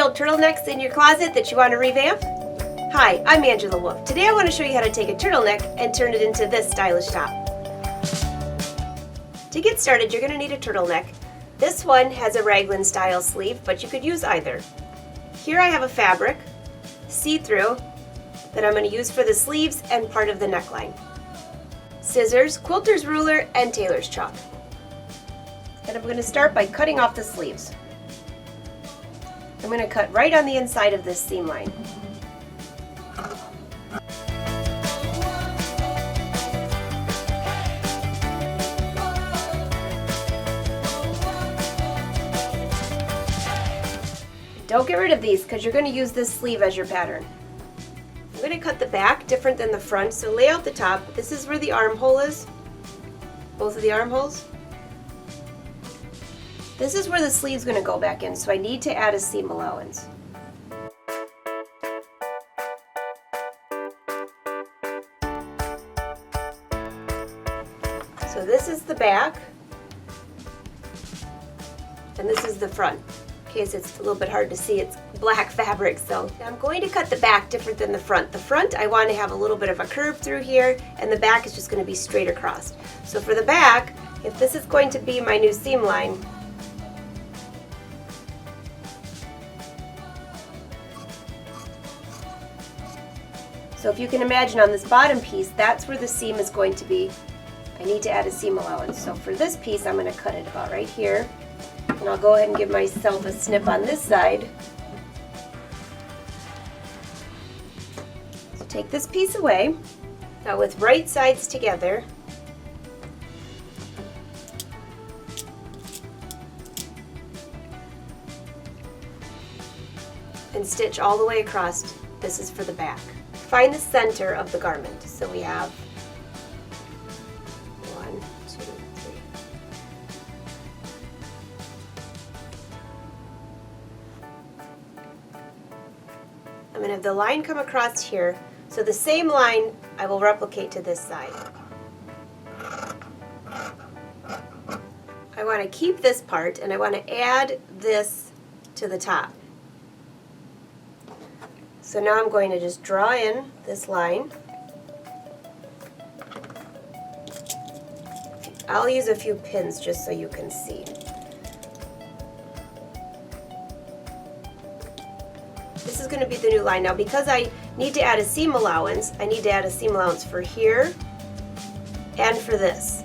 old turtlenecks in your closet that you want to revamp? Hi, I'm Angela Wolf. Today I want to show you how to take a turtleneck and turn it into this stylish top. To get started, you're going to need a turtleneck. This one has a raglan style sleeve, but you could use either. Here I have a fabric, see-through, that I'm going to use for the sleeves and part of the neckline. Scissors, quilter's ruler, and tailor's chalk. And I'm going to start by cutting off the sleeves. I'm going to cut right on the inside of this seam line. Don't get rid of these because you're going to use this sleeve as your pattern. I'm going to cut the back different than the front, so lay out the top. This is where the armhole is, both of the armholes. This is where the sleeve's going to go back in, so I need to add a seam allowance. So this is the back, and this is the front. In case it's a little bit hard to see, it's black fabric, so I'm going to cut the back different than the front. The front I want to have a little bit of a curve through here, and the back is just going to be straight across. So for the back, if this is going to be my new seam line, so if you can imagine on this bottom piece, that's where the seam is going to be. I need to add a seam allowance. So for this piece, I'm going to cut it about right here. And I'll go ahead and give myself a snip on this side. So take this piece away. Now with right sides together, and stitch all the way across. This is for the back. Find the center of the garment. So we have 1, 2, 3. I'm going to have the line come across here. So the same line I will replicate to this side. I want to keep this part and I want to add this to the top. So now I'm going to just draw in this line. I'll use a few pins just so you can see. This is going to be the new line. Now because I need to add a seam allowance, I need to add a seam allowance for here and for this.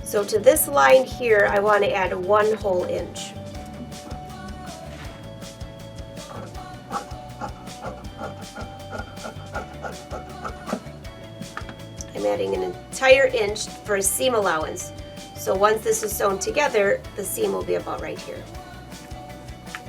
So to this line here, I want to add 1 whole inch. I'm adding an entire inch for a seam allowance. So once this is sewn together, the seam will be about right here.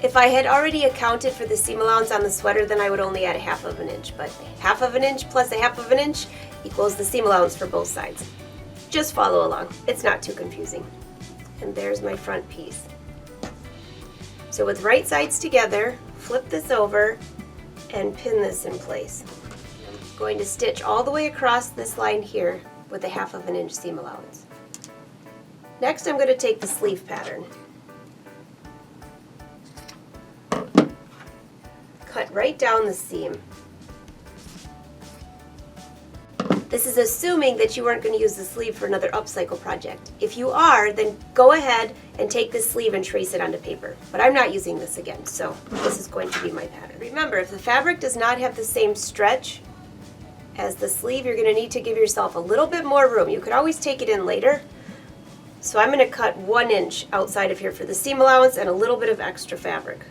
If I had already accounted for the seam allowance on the sweater, then I would only add 1/2 inch, but 1/2 inch plus 1/2 inch equals the seam allowance for both sides. Just follow along. It's not too confusing. And there's my front piece. So with right sides together, flip this over and pin this in place. I'm going to stitch all the way across this line here with a 1/2 inch seam allowance. Next I'm going to take the sleeve pattern. Cut right down the seam. This is assuming that you weren't going to use the sleeve for another upcycle project. If you are, then go ahead and take this sleeve and trace it onto paper. But I'm not using this again, so this is going to be my pattern. Remember, if the fabric does not have the same stretch as the sleeve, you're going to need to give yourself a little bit more room. You could always take it in later. So I'm going to cut 1 inch outside of here for the seam allowance and a little bit of extra fabric.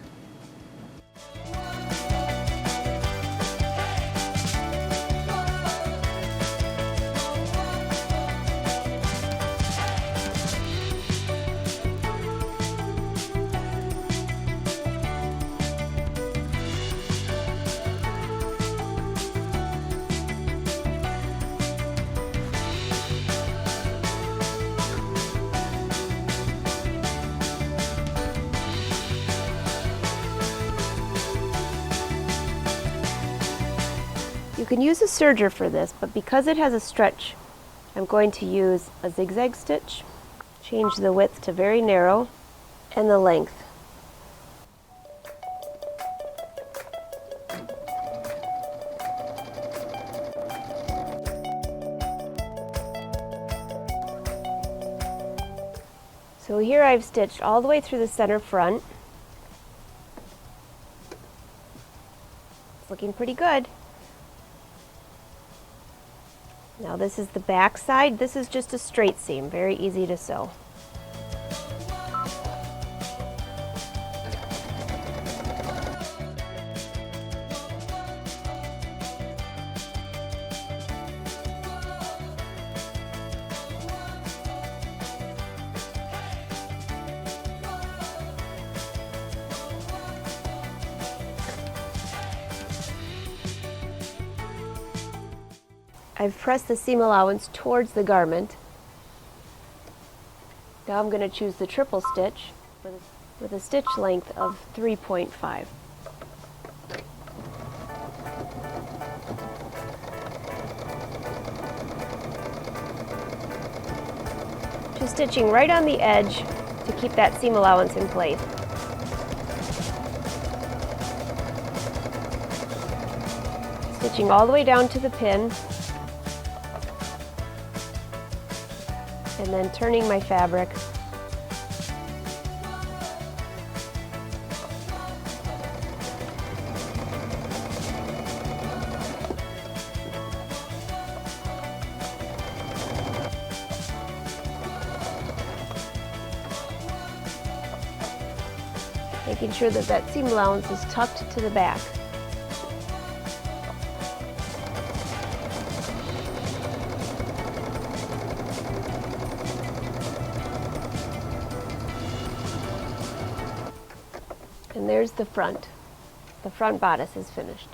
You can use a serger for this, but because it has a stretch, I'm going to use a zigzag stitch, change the width to very narrow, and the length. So here I've stitched all the way through the center front. It's looking pretty good. Now this is the back side. This is just a straight seam, very easy to sew. I've pressed the seam allowance towards the garment. Now I'm going to choose the triple stitch with a stitch length of 3.5. Just stitching right on the edge to keep that seam allowance in place. Stitching all the way down to the pin. And then turning my fabric. Making sure that that seam allowance is tucked to the back. And there's the front. The front bodice is finished.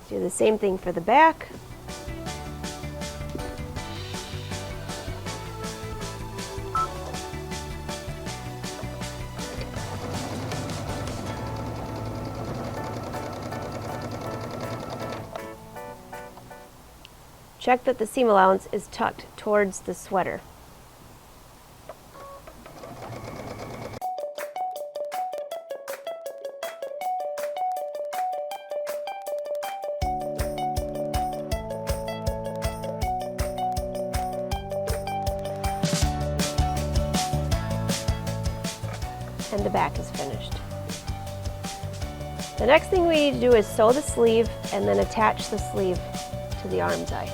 Do the same thing for the back. Check that the seam allowance is tucked towards the sweater. And the back is finished. The next thing we need to do is sew the sleeve and then attach the sleeve to the arm's eye.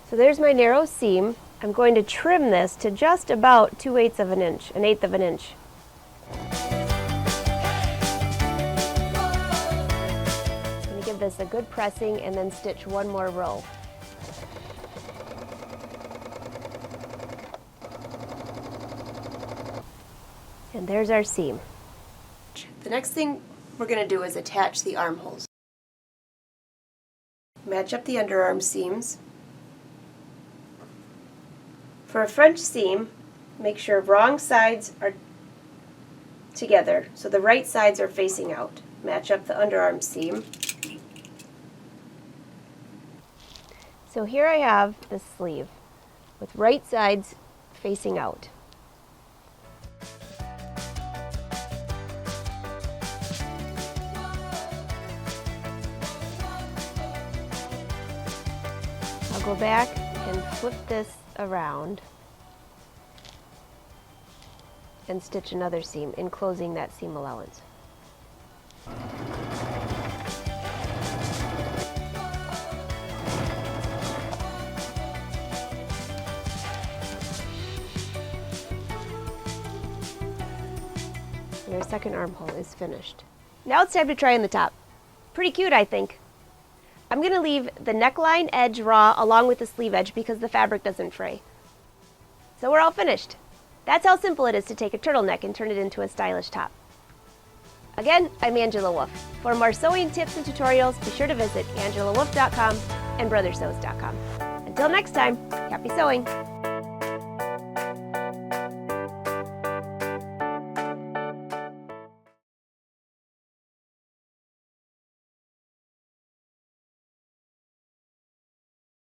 So there's my narrow seam. I'm going to trim this to just about 2/8 of an inch, 1/8 of an inch. Give this a good pressing and then stitch one more row. And there's our seam. The next thing we're going to do is attach the armholes. Match up the underarm seams. For a French seam, make sure wrong sides are together, so the right sides are facing out. Match up the underarm seam. So here I have the sleeve with right sides facing out. I'll go back and flip this around and stitch another seam, enclosing that seam allowance. And our second armhole is finished. Now it's time to try on the top. Pretty cute, I think. I'm going to leave the neckline edge raw along with the sleeve edge because the fabric doesn't fray. So we're all finished. That's how simple it is to take a turtleneck and turn it into a stylish top. Again, I'm Angela Wolf. For more sewing tips and tutorials, be sure to visit angelawolf.com and brothersews.com. Until next time, happy sewing!